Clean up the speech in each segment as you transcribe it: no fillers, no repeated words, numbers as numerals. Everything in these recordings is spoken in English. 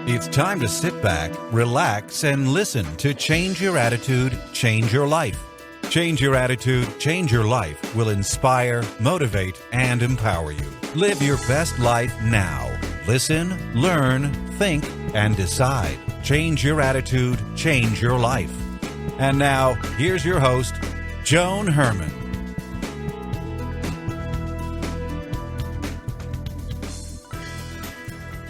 It's time to sit back, relax, and listen to Change Your Attitude, Change Your Life. Change Your Attitude, Change Your Life will inspire, motivate, and empower you. Live your best life now. Listen, learn, think, and decide. Change your attitude, change your life. And now, here's your host, Joan Herman.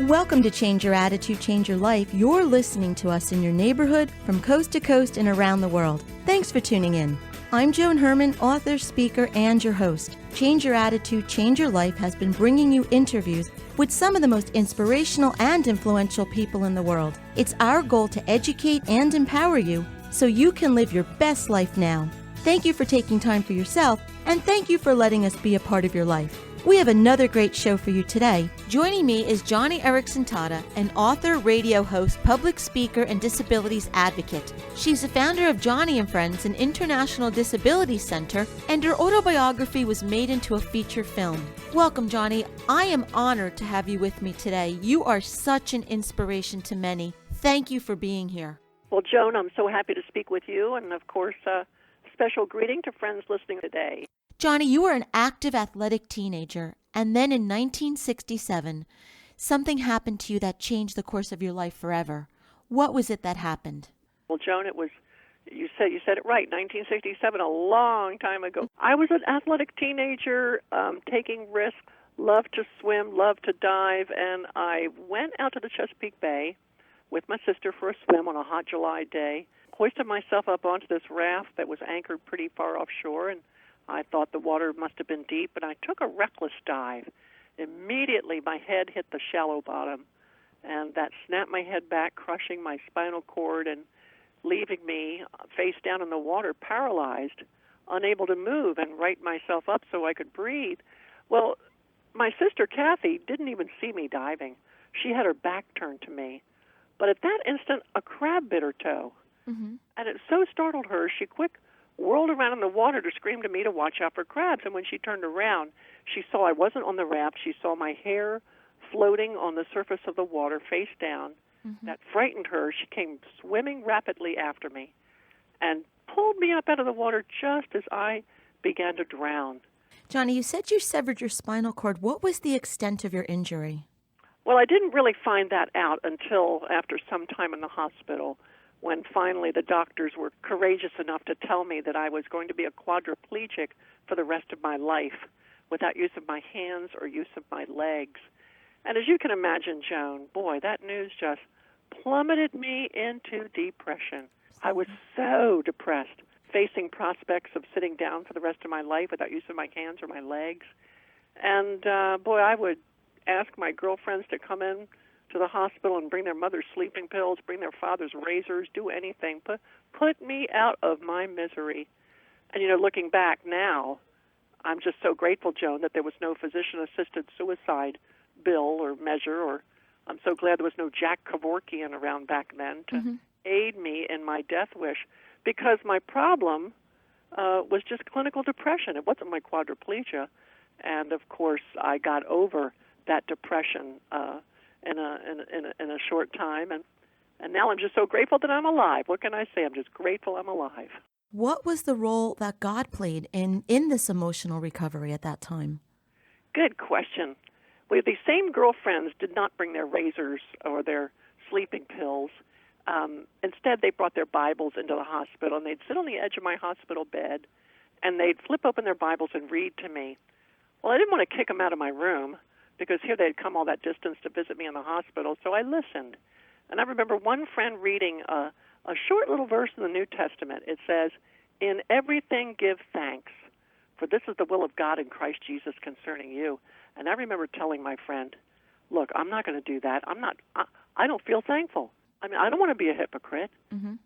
Welcome to Change Your Attitude, Change Your Life. You're listening to us in your neighborhood, from coast to coast, and around the world. Thanks for tuning in. I'm Joan Herman, author, speaker, and your host. Change Your Attitude, Change Your Life has been bringing you interviews with some of the most inspirational and influential people in the world. It's our goal to educate and empower you so you can live your best life now. Thank you for taking time for yourself, and thank you for letting us be a part of your life. We have another great show for you today. Joining me is Joni Eareckson Tada, an author, radio host, public speaker, and disabilities advocate. She's the founder of Joni and Friends, an international disabilities center, and her autobiography was made into a feature film. Welcome, Joni. I am honored to have you with me today. You are such an inspiration to many. Thank you for being here. Well, Joan, I'm so happy to speak with you, and of course, special greeting to friends listening today. Joni, you were an active athletic teenager, and then in 1967, something happened to you that changed the course of your life forever. What was it that happened? Well, Joan, it was, you said it right, 1967, a long time ago. I was an athletic teenager, taking risks, loved to swim, loved to dive, and I went out to the Chesapeake Bay with my sister for a swim on a hot July day, hoisted myself up onto this raft that was anchored pretty far offshore, and I thought the water must have been deep, and I took a reckless dive. Immediately, my head hit the shallow bottom, and that snapped my head back, crushing my spinal cord and leaving me face down in the water, paralyzed, unable to move and right myself up so I could breathe. Well, my sister, Kathy, didn't even see me diving. She had her back turned to me. But at that instant, a crab bit her toe, and it so startled her, she whirled around in the water to scream to me to watch out for crabs. And when she turned around, she saw I wasn't on the raft. She saw my hair floating on the surface of the water, face down. That frightened her. She came swimming rapidly after me and pulled me up out of the water just as I began to drown. Joni, you said you severed your spinal cord. What was the extent of your injury? Well, I didn't really find that out until after some time in the hospital, when finally the doctors were courageous enough to tell me that I was going to be a quadriplegic for the rest of my life without use of my hands or use of my legs. And as you can imagine, Joan, boy, that news just plummeted me into depression. I was so depressed, facing prospects of sitting down for the rest of my life without use of my hands or my legs. And, boy, I would ask my girlfriends to come in to the hospital and bring their mother's sleeping pills, bring their father's razors, do anything, put me out of my misery. And, looking back now, I'm just so grateful, Joan, that there was no physician-assisted suicide bill or measure, or I'm so glad there was no Jack Kevorkian around back then to aid me in my death wish, because my problem was just clinical depression. It wasn't my quadriplegia. And, of course, I got over that depression in a short time, and now I'm just so grateful that I'm alive. What can I say? I'm just grateful I'm alive. What was the role that God played in this emotional recovery at that time? Good question. Well, these same girlfriends did not bring their razors or their sleeping pills. Instead, they brought their Bibles into the hospital, and they'd sit on the edge of my hospital bed, and they'd flip open their Bibles and read to me. Well, I didn't want to kick them out of my room, because here they'd come all that distance to visit me in the hospital, so I listened. And I remember one friend reading a short little verse in the New Testament. It says, "In everything give thanks, for this is the will of God in Christ Jesus concerning you." And I remember telling my friend, look, I'm not going to do that. I don't feel thankful. I mean, I don't want to be a hypocrite. And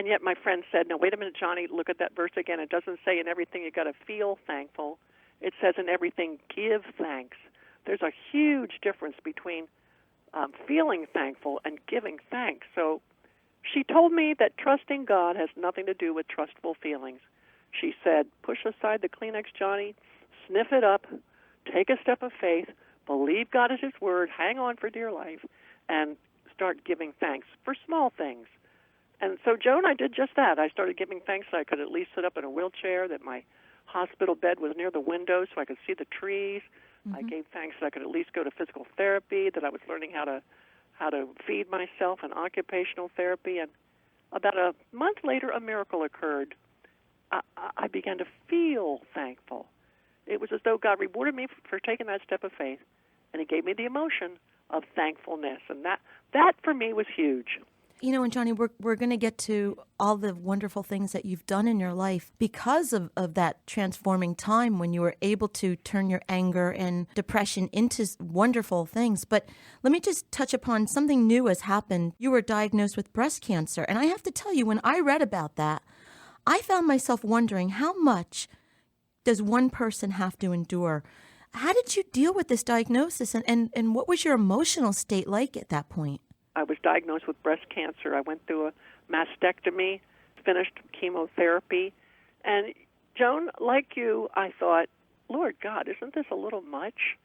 yet my friend said, no, wait a minute, Johnny, look at that verse again. It doesn't say in everything you got to feel thankful. It says in everything give thanks. There's a huge difference between feeling thankful and giving thanks. So she told me that trusting God has nothing to do with trustful feelings. She said, push aside the Kleenex, Johnny, sniff it up, take a step of faith, believe God is His Word, hang on for dear life, and start giving thanks for small things. And so, Joan, I did just that. I started giving thanks that I could at least sit up in a wheelchair, that my hospital bed was near the window so I could see the trees. I gave thanks that I could at least go to physical therapy, that I was learning how to feed myself, and occupational therapy. And about a month later, a miracle occurred. I began to feel thankful. It was as though God rewarded me for taking that step of faith, and He gave me the emotion of thankfulness. And that for me was huge. You know, and Joni, we're going to get to all the wonderful things that you've done in your life because of that transforming time when you were able to turn your anger and depression into wonderful things. But let me just touch upon something new has happened. You were diagnosed with breast cancer. And I have to tell you, when I read about that, I found myself wondering, how much does one person have to endure? How did you deal with this diagnosis, and what was your emotional state like at that point? I was diagnosed with breast cancer. I went through a mastectomy, finished chemotherapy. And, Joan, like you, I thought, Lord God, isn't this a little much?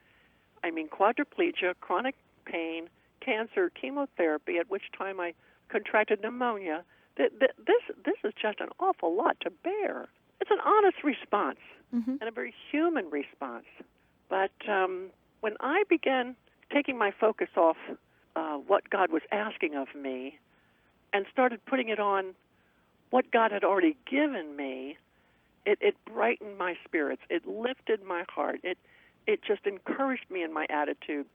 I mean, quadriplegia, chronic pain, cancer, chemotherapy, at which time I contracted pneumonia. This is just an awful lot to bear. It's an honest response and a very human response. But when I began taking my focus off what God was asking of me and started putting it on what God had already given me, it brightened my spirits. It lifted my heart. It just encouraged me in my attitude.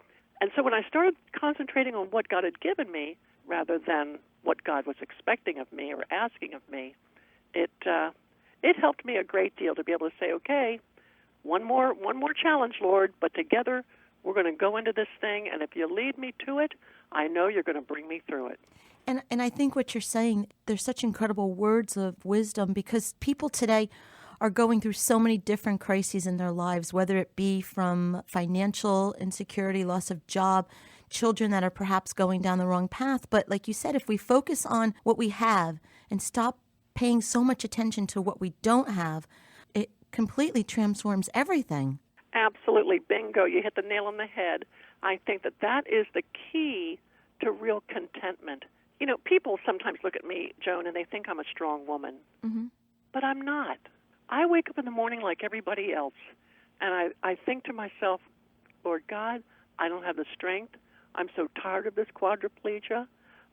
And so when I started concentrating on what God had given me rather than what God was expecting of me or asking of me, it helped me a great deal to be able to say, okay, one more challenge, Lord, but together we're going to go into this thing, and if you lead me to it, I know you're going to bring me through it. And I think what you're saying, there's such incredible words of wisdom, because people today are going through so many different crises in their lives, whether it be from financial insecurity, loss of job, children that are perhaps going down the wrong path. But like you said, if we focus on what we have and stop paying so much attention to what we don't have, it completely transforms everything. Absolutely. Bingo. You hit the nail on the head. I think that is the key to real contentment. You know, people sometimes look at me, Joan, and they think I'm a strong woman. But I'm not. I wake up in the morning like everybody else, and I think to myself, Lord God, I don't have the strength. I'm so tired of this quadriplegia.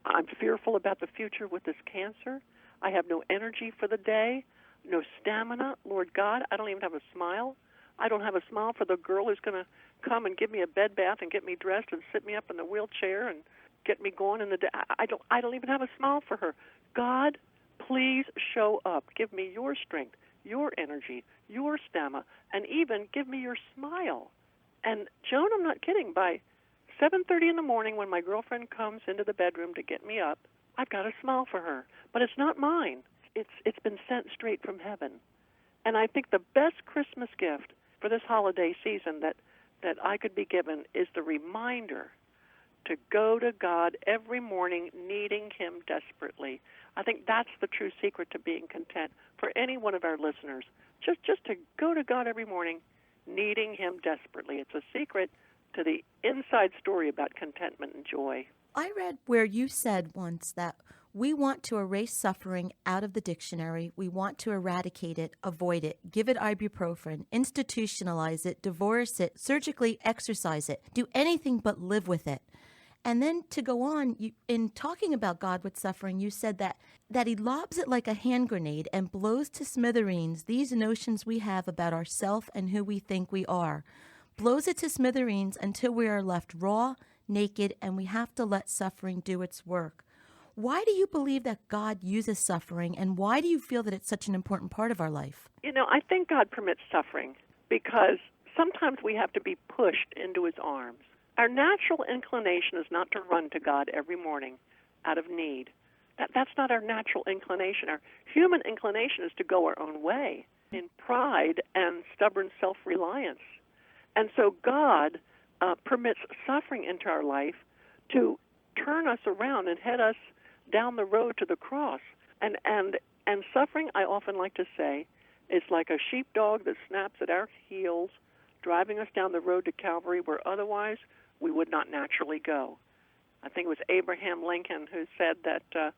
I'm fearful about the future with this cancer. I have no energy for the day, no stamina. Lord God, I don't even have a smile. I don't have a smile for the girl who's going to come and give me a bed bath and get me dressed and sit me up in the wheelchair and get me going in the day. I don't even have a smile for her. God, please show up. Give me your strength, your energy, your stamina, and even give me your smile. And Joan, I'm not kidding. By 7:30 in the morning, when my girlfriend comes into the bedroom to get me up, I've got a smile for her. But it's not mine. It's been sent straight from heaven. And I think the best Christmas gift for this holiday season that I could be given is the reminder to go to God every morning needing Him desperately. I think that's the true secret to being content for any one of our listeners. Just to go to God every morning needing Him desperately. It's a secret to the inside story about contentment and joy. I read where you said once that we want to erase suffering out of the dictionary. We want to eradicate it, avoid it, give it ibuprofen, institutionalize it, divorce it, surgically exorcise it, do anything but live with it. And then to go on, in talking about God with suffering, you said that He lobs it like a hand grenade and blows to smithereens these notions we have about ourself and who we think we are. Blows it to smithereens until we are left raw, naked, and we have to let suffering do its work. Why do you believe that God uses suffering, and why do you feel that it's such an important part of our life? You know, I think God permits suffering because sometimes we have to be pushed into His arms. Our natural inclination is not to run to God every morning out of need. That's not our natural inclination. Our human inclination is to go our own way in pride and stubborn self-reliance. And so God permits suffering into our life to turn us around and head us down the road to the cross. And suffering, I often like to say, is like a sheepdog that snaps at our heels, driving us down the road to Calvary where otherwise we would not naturally go. I think it was Abraham Lincoln who said that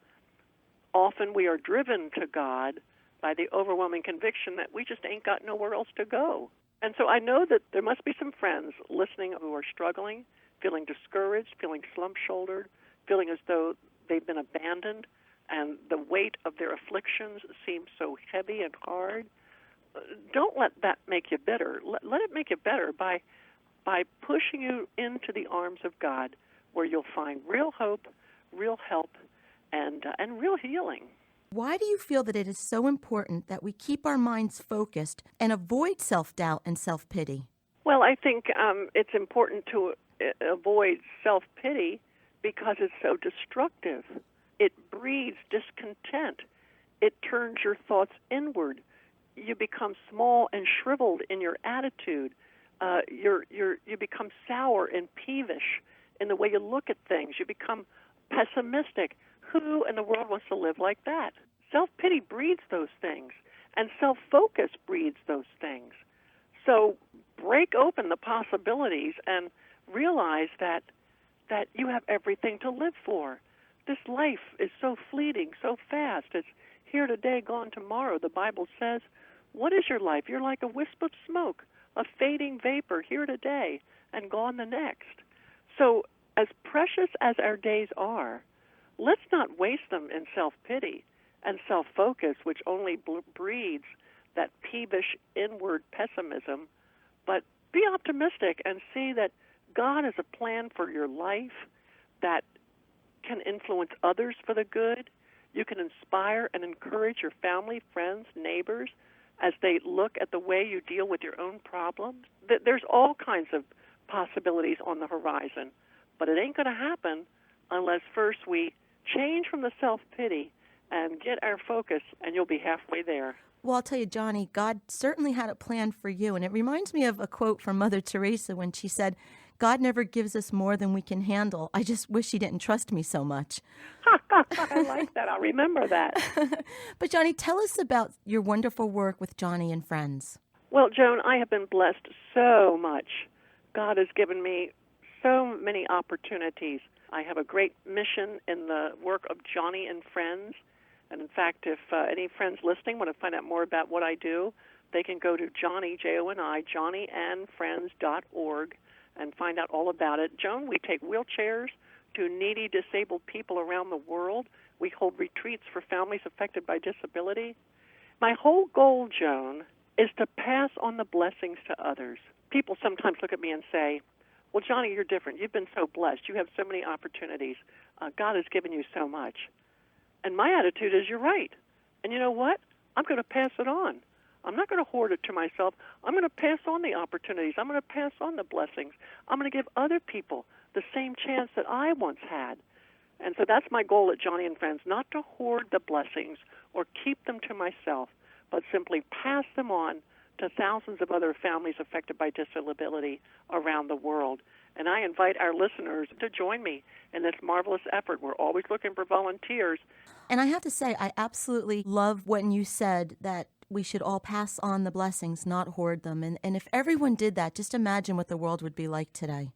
often we are driven to God by the overwhelming conviction that we just ain't got nowhere else to go. And so I know that there must be some friends listening who are struggling, feeling discouraged, feeling slump-shouldered, feeling as though they've been abandoned, and the weight of their afflictions seems so heavy and hard. Don't let that make you bitter. Let it make you better by pushing you into the arms of God, where you'll find real hope, real help, and real healing. Why do you feel that it is so important that we keep our minds focused and avoid self-doubt and self-pity? Well, I think it's important to avoid self-pity because it's so destructive. It breeds discontent. It turns your thoughts inward. You become small and shriveled in your attitude. You become sour and peevish in the way you look at things. You become pessimistic. Who in the world wants to live like that? Self-pity breeds those things, and self-focus breeds those things. So break open the possibilities and realize that you have everything to live for. This life is so fleeting, so fast. It's here today, gone tomorrow. The Bible says, what is your life? You're like a wisp of smoke, a fading vapor, here today and gone the next. So as precious as our days are, let's not waste them in self-pity and self-focus, which only breeds that peevish inward pessimism. But be optimistic and see that God has a plan for your life that can influence others for the good. You can inspire and encourage your family, friends, neighbors as they look at the way you deal with your own problems. There's all kinds of possibilities on the horizon, but it ain't going to happen unless first we change from the self-pity and get our focus, and you'll be halfway there. Well, I'll tell you, Joni, God certainly had a plan for you. And it reminds me of a quote from Mother Teresa when she said, God never gives us more than we can handle. I just wish he didn't trust me so much. I like that. I'll remember that. But, Joni, tell us about your wonderful work with Joni and Friends. Well, Joan, I have been blessed so much. God has given me so many opportunities. I have a great mission in the work of Joni and Friends. And in fact, if any friends listening want to find out more about what I do, they can go to Joni, Joni, joniandfriends.org and find out all about it. Joan, we take wheelchairs to needy disabled people around the world. We hold retreats for families affected by disability. My whole goal, Joan, is to pass on the blessings to others. People sometimes look at me and say, well, Joni, you're different. You've been so blessed. You have so many opportunities. God has given you so much. And my attitude is, you're right. And you know what? I'm going to pass it on. I'm not going to hoard it to myself. I'm going to pass on the opportunities. I'm going to pass on the blessings. I'm going to give other people the same chance that I once had. And so that's my goal at Joni and Friends, not to hoard the blessings or keep them to myself, but simply pass them on to thousands of other families affected by disability around the world. And I invite our listeners to join me in this marvelous effort. We're always looking for volunteers. And I have to say, I absolutely love when you said that we should all pass on the blessings, not hoard them. And if everyone did that, just imagine what the world would be like today.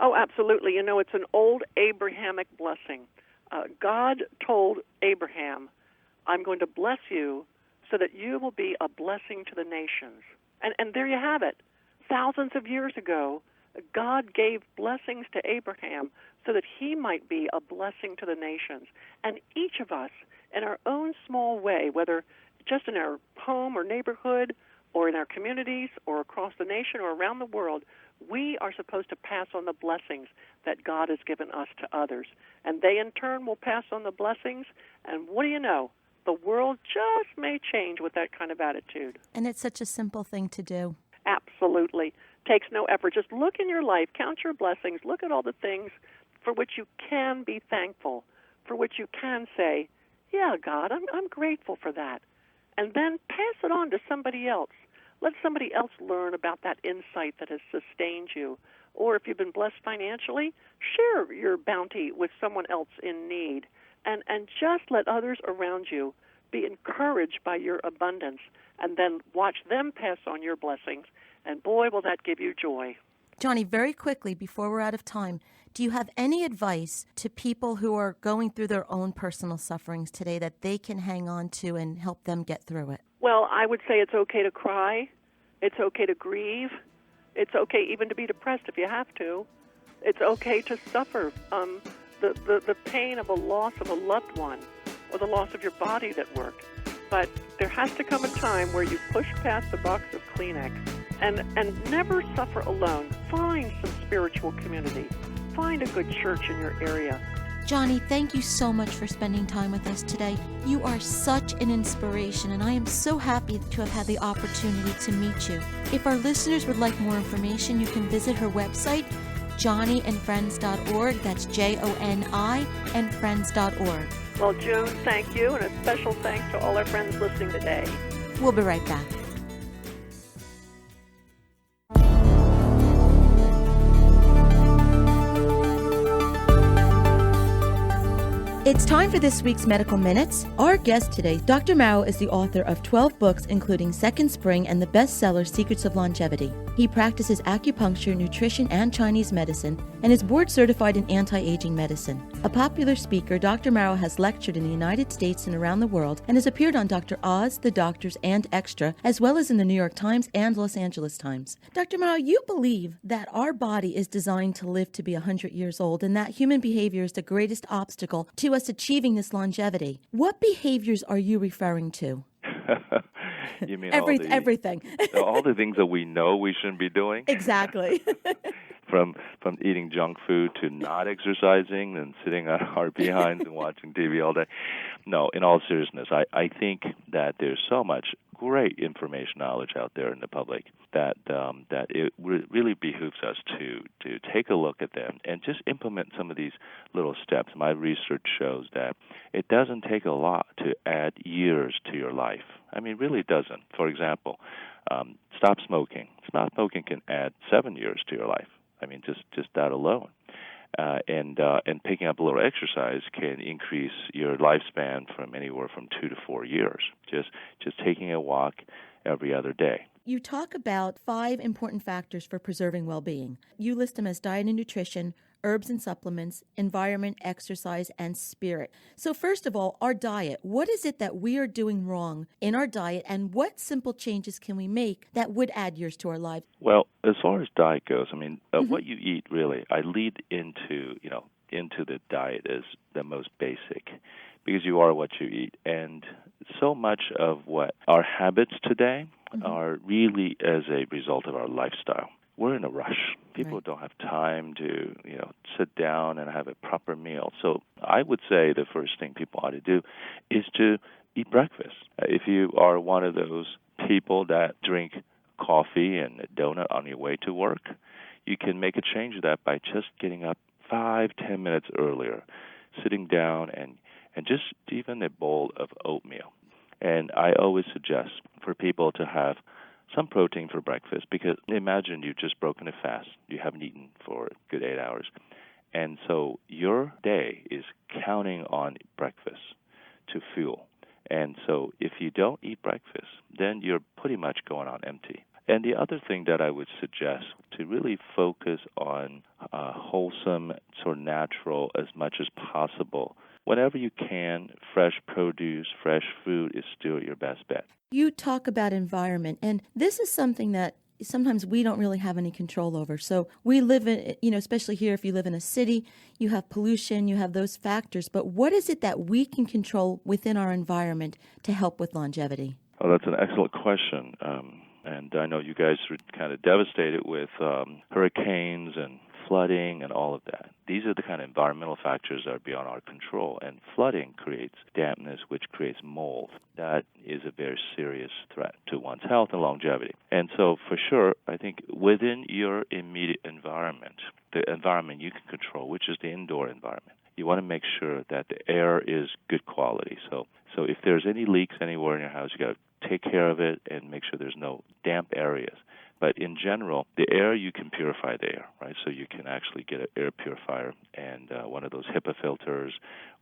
Oh, absolutely. You know, it's an old Abrahamic blessing. God told Abraham, I'm going to bless you so that you will be a blessing to the nations. And there you have it. Thousands of years ago, God gave blessings to Abraham so that he might be a blessing to the nations. And each of us, in our own small way, whether just in our home or neighborhood or in our communities or across the nation or around the world, we are supposed to pass on the blessings that God has given us to others. And they, in turn, will pass on the blessings. And what do you know? The world just may change with that kind of attitude. And it's such a simple thing to do. Absolutely. Takes no effort. Just look in your life, count your blessings, look at all the things for which you can be thankful, for which you can say, yeah, God, I'm grateful for that. And then pass it on to somebody else. Let somebody else learn about that insight that has sustained you. Or if you've been blessed financially, share your bounty with someone else in need. And just let others around you be encouraged by your abundance, and then watch them pass on your blessings. And boy, will that give you joy. Joni, very quickly, before we're out of time, do you have any advice to people who are going through their own personal sufferings today that they can hang on to and help them get through it? Well, I would say it's okay to cry. It's okay to grieve. It's okay even to be depressed if you have to. It's okay to suffer the pain of a loss of a loved one or the loss of your body that worked. But there has to come a time where you push past the box of Kleenex and never suffer alone. Find some spiritual community. Find a good church in your area. Joni, thank you so much for spending time with us today. You are such an inspiration, and I am so happy to have had the opportunity to meet you. If our listeners would like more information, you can visit her website, joniandfriends.org. That's JONI and friends.org. Well, June, thank you, and a special thanks to all our friends listening today. We'll be right back. It's time for this week's Medical Minutes. Our guest today, Dr. Maro, is the author of 12 books, including Second Spring and the bestseller Secrets of Longevity. He practices acupuncture, nutrition, and Chinese medicine, and is board certified in anti-aging medicine. A popular speaker, Dr. Maro has lectured in the United States and around the world, and has appeared on Dr. Oz, The Doctors, and Extra, as well as in the New York Times and Los Angeles Times. Dr. Maro, you believe that our body is designed to live to be 100 years old, and that human behavior is the greatest obstacle to us achieving this longevity. What behaviors are you referring to? You mean everything? All the things that we know we shouldn't be doing? Exactly. From eating junk food to not exercising and sitting on our behinds and watching TV all day. No, in all seriousness, I think that there's so much great information knowledge out there in the public that it really behooves us to take a look at them and just implement some of these little steps. My research shows that it doesn't take a lot to add years to your life. I mean, really doesn't. For example, stop smoking. Stop smoking can add 7 years to your life. I mean, just that alone. And picking up a little exercise can increase your lifespan from anywhere from 2 to 4 years. Just taking a walk every other day. You talk about 5 important factors for preserving well-being. You list them as diet and nutrition, herbs and supplements, environment, exercise, and spirit. So first of all, our diet. What is it that we are doing wrong in our diet, and what simple changes can we make that would add years to our lives? Well, as far as diet goes, I mean, what you eat really, I lead into the diet as the most basic, because you are what you eat. And so much of what our habits today are really as a result of our lifestyle. We're in a rush. People don't have time to, sit down and have a proper meal. So I would say the first thing people ought to do is to eat breakfast. If you are one of those people that drink coffee and a donut on your way to work, you can make a change of that by just getting up 5-10 minutes earlier, sitting down and just even a bowl of oatmeal. And I always suggest for people to have some protein for breakfast, because imagine you've just broken a fast. You haven't eaten for a good 8 hours. And so your day is counting on breakfast to fuel. And so if you don't eat breakfast, then you're pretty much going on empty. And the other thing that I would suggest to really focus on wholesome, sort of natural as much as possible. Whenever you can, fresh produce, fresh food is still your best bet. You talk about environment, and this is something that sometimes we don't really have any control over. So we live in, especially here, if you live in a city, you have pollution, you have those factors. But what is it that we can control within our environment to help with longevity? Oh, that's an excellent question. And I know you guys are kind of devastated with hurricanes and flooding and all of that. These are the kind of environmental factors that are beyond our control. And flooding creates dampness, which creates mold. That is a very serious threat to one's health and longevity. And so, for sure, I think within your immediate environment, the environment you can control, which is the indoor environment, you want to make sure that the air is good quality. So if there's any leaks anywhere in your house, you got to take care of it and make sure there's no damp areas. But in general, the air, you can purify the air, right? So you can actually get an air purifier and one of those HEPA filters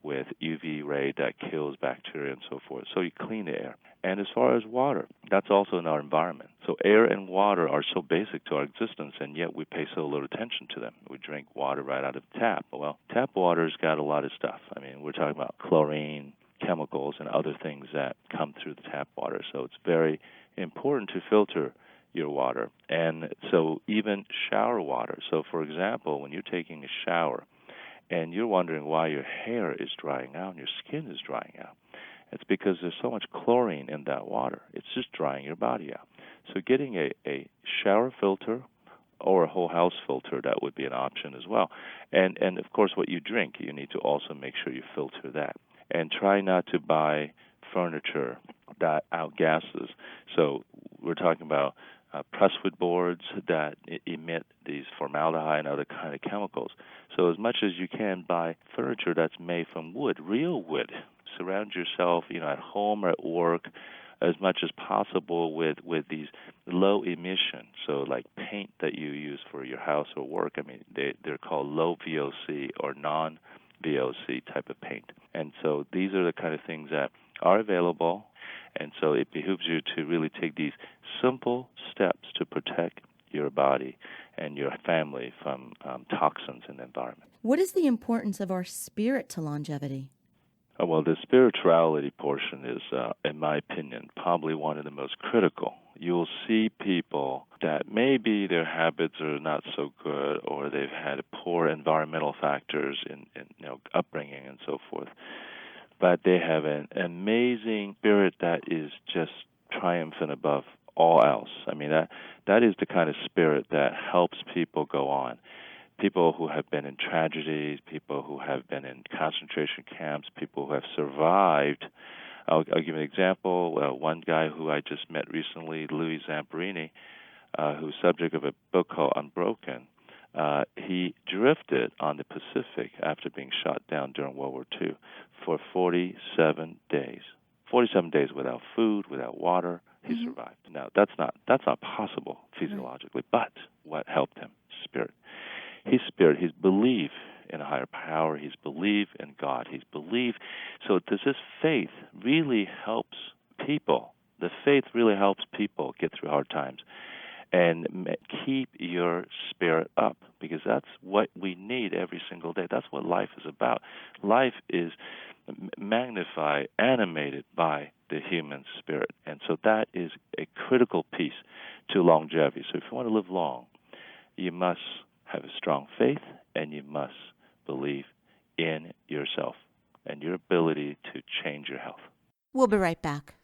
with UV ray that kills bacteria and so forth. So you clean the air. And as far as water, that's also in our environment. So air and water are so basic to our existence, and yet we pay so little attention to them. We drink water right out of the tap. Well, tap water's got a lot of stuff. I mean, we're talking about chlorine, chemicals, and other things that come through the tap water. So it's very important to filter your water. And so even shower water. So, for example, when you're taking a shower and you're wondering why your hair is drying out and your skin is drying out, it's because there's so much chlorine in that water. It's just drying your body out. So getting a shower filter or a whole house filter, that would be an option as well. And of course, what you drink, you need to also make sure you filter that. And try not to buy furniture that outgasses. So we're talking about presswood boards that emit these formaldehyde and other kind of chemicals. So as much as you can, buy furniture that's made from wood, real wood. Surround yourself, at home or at work, as much as possible with these low emission. So like paint that you use for your house or work, I mean, they're called low VOC or non-VOC type of paint. And so these are the kind of things that are available. And so it behooves you to really take these simple steps to protect your body and your family from toxins in the environment. What is the importance of our spirit to longevity? Well, the spirituality portion is, in my opinion, probably one of the most critical. You'll see people that maybe their habits are not so good, or they've had poor environmental factors in upbringing and so forth, but they have an amazing spirit that is just triumphant above all else. I mean, that is the kind of spirit that helps people go on. People who have been in tragedies, people who have been in concentration camps, people who have survived. I'll give you an example. One guy who I just met recently, Louis Zamperini, who's subject of a book called Unbroken, he drifted on the Pacific after being shot down during World War II for 47 days. 47 days without food, without water. He survived. Now, that's not possible physiologically, but what helped him? Spirit. His spirit, his belief in a higher power, his belief in God, his belief. So this faith really helps people. The faith really helps people get through hard times and keep your spirit up, because that's what we need every single day. That's what life is about. Life is magnified, animated by the human spirit. And so that is a critical piece to longevity. So if you want to live long, you must have a strong faith, and you must believe in yourself and your ability to change your health. We'll be right back.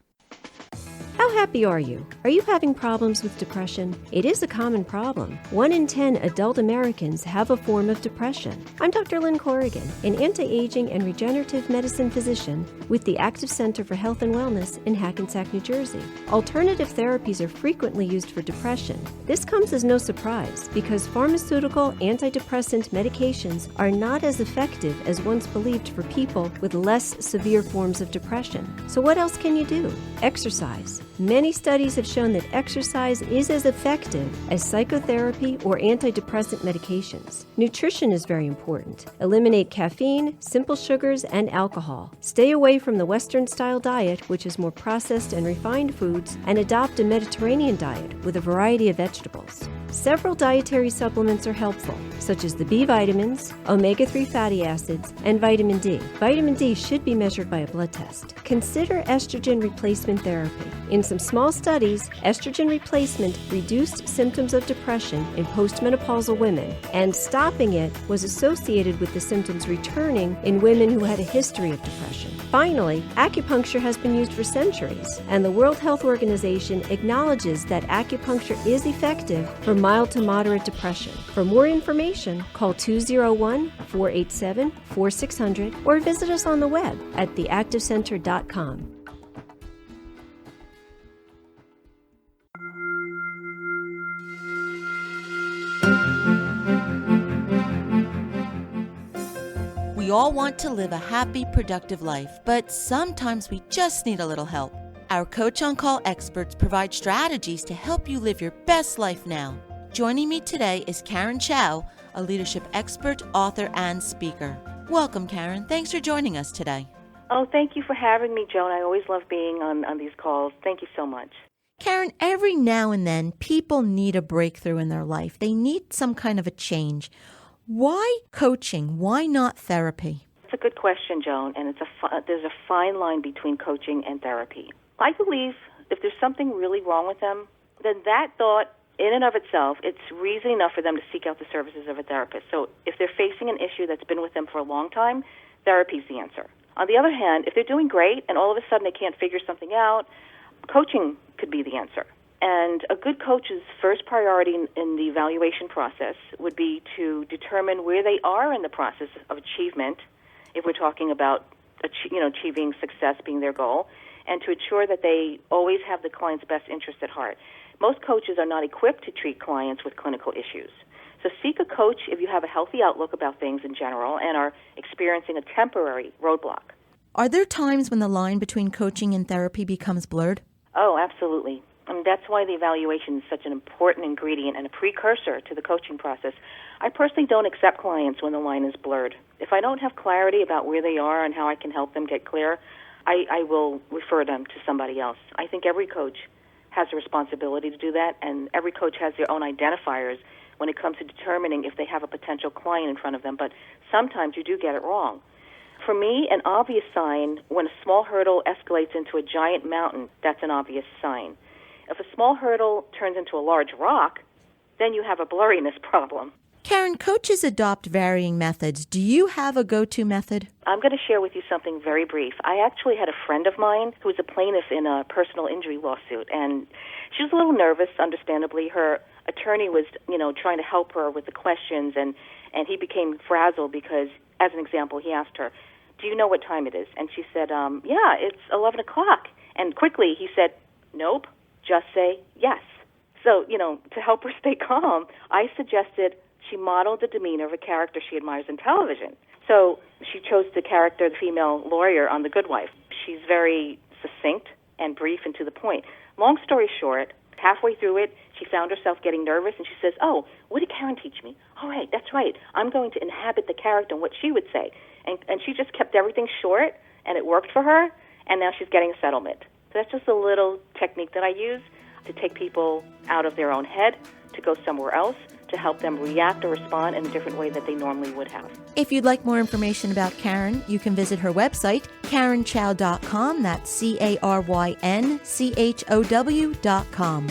How happy are you? Are you having problems with depression? It is a common problem. 1 in 10 adult Americans have a form of depression. I'm Dr. Lynn Corrigan, an anti-aging and regenerative medicine physician with the Active Center for Health and Wellness in Hackensack, New Jersey. Alternative therapies are frequently used for depression. This comes as no surprise because pharmaceutical antidepressant medications are not as effective as once believed for people with less severe forms of depression. So what else can you do? Exercise. Many studies have shown that exercise is as effective as psychotherapy or antidepressant medications. Nutrition is very important. Eliminate caffeine, simple sugars, and alcohol. Stay away from the Western-style diet, which is more processed and refined foods, and adopt a Mediterranean diet with a variety of vegetables. Several dietary supplements are helpful, such as the B vitamins, omega-3 fatty acids, and vitamin D. Vitamin D should be measured by a blood test. Consider estrogen replacement therapy. In some small studies, estrogen replacement reduced symptoms of depression in postmenopausal women, and stopping it was associated with the symptoms returning in women who had a history of depression. Finally, acupuncture has been used for centuries, and the World Health Organization acknowledges that acupuncture is effective for mild to moderate depression. For more information, call 201-487-4600 or visit us on the web at theactivecenter.com. We all want to live a happy, productive life, but sometimes we just need a little help. Our Coach on Call experts provide strategies to help you live your best life now. Joining me today is Karen Chow, a leadership expert, author, and speaker. Welcome, Karen. Thanks for joining us today. Oh, thank you for having me, Joan. I always love being on these calls. Thank you so much. Karen, every now and then, people need a breakthrough in their life. They need some kind of a change. Why coaching? Why not therapy? It's a good question, Joan, and there's a fine line between coaching and therapy. I believe if there's something really wrong with them, then that thought in and of itself, it's reason enough for them to seek out the services of a therapist. So if they're facing an issue that's been with them for a long time, therapy's the answer. On the other hand, if they're doing great and all of a sudden they can't figure something out, coaching could be the answer. And a good coach's first priority in the evaluation process would be to determine where they are in the process of achievement, if we're talking about achieving success being their goal, and to ensure that they always have the client's best interest at heart. Most coaches are not equipped to treat clients with clinical issues. So seek a coach if you have a healthy outlook about things in general and are experiencing a temporary roadblock. Are there times when the line between coaching and therapy becomes blurred? Oh, absolutely. I mean, that's why the evaluation is such an important ingredient and a precursor to the coaching process. I personally don't accept clients when the line is blurred. If I don't have clarity about where they are and how I can help them get clear, I will refer them to somebody else. I think every coach has a responsibility to do that, and every coach has their own identifiers when it comes to determining if they have a potential client in front of them, but sometimes you do get it wrong. For me, an obvious sign when a small hurdle escalates into a giant mountain, that's an obvious sign. If a small hurdle turns into a large rock, then you have a blurriness problem. Karen, coaches adopt varying methods. Do you have a go-to method? I'm going to share with you something very brief. I actually had a friend of mine who was a plaintiff in a personal injury lawsuit, and she was a little nervous, understandably. Her attorney was, trying to help her with the questions, and he became frazzled because, as an example, he asked her, "Do you know what time it is?" And she said, "Yeah, it's 11 o'clock." And quickly he said, "Nope, just say yes." So, to help her stay calm, I suggested she modeled the demeanor of a character she admires in television. So she chose the character, the female lawyer on The Good Wife. She's very succinct and brief and to the point. Long story short, halfway through it, she found herself getting nervous, and she says, "Oh, what did Karen teach me? All right, that's right. I'm going to inhabit the character and what she would say." And she just kept everything short, and it worked for her, and now she's getting a settlement. So that's just a little technique that I use to take people out of their own head, to go somewhere else, to help them react or respond in a different way that they normally would have. If you'd like more information about Karen, you can visit her website, KarenChow.com. That's CaryNchow.com.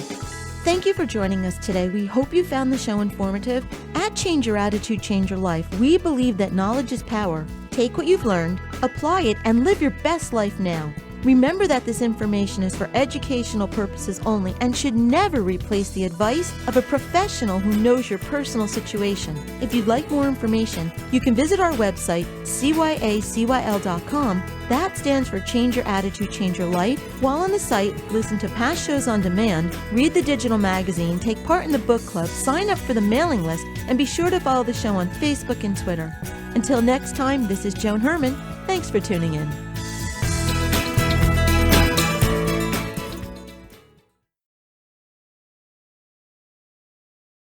Thank you for joining us today. We hope you found the show informative. At Change Your Attitude, Change Your Life, we believe that knowledge is power. Take what you've learned, apply it, and live your best life now. Remember that this information is for educational purposes only and should never replace the advice of a professional who knows your personal situation. If you'd like more information, you can visit our website, cyacyl.com. That stands for Change Your Attitude, Change Your Life. While on the site, listen to past shows on demand, read the digital magazine, take part in the book club, sign up for the mailing list, and be sure to follow the show on Facebook and Twitter. Until next time, this is Joan Herman. Thanks for tuning in.